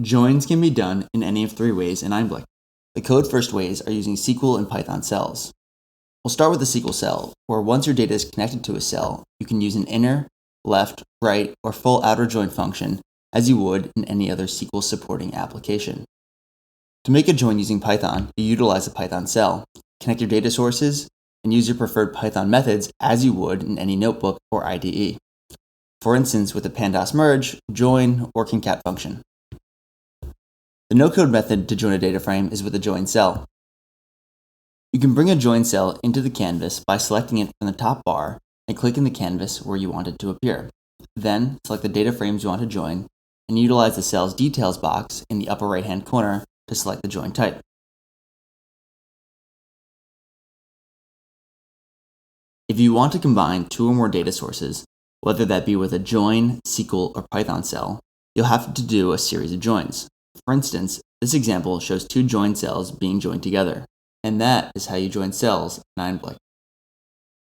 Joins can be done in any of three ways in Einblick. The code first ways are using SQL and Python cells. We'll start with the SQL cell, where once your data is connected to a cell, you can use an inner, left, right, or full outer join function as you would in any other SQL supporting application. To make a join using Python, you utilize a Python cell, connect your data sources, and use your preferred Python methods as you would in any notebook or IDE. For instance, with the pandas merge, join, or concat function. The no-code method to join a data frame is with a join cell. You can bring a join cell into the canvas by selecting it from the top bar and clicking the canvas where you want it to appear. Then, select the data frames you want to join and utilize the cell's details box in the upper right-hand corner to select the join type. If you want to combine two or more data sources, whether that be with a join, SQL, or Python cell, you'll have to do a series of joins. For instance, this example shows two join cells being joined together, and that is how you join cells in Einblick.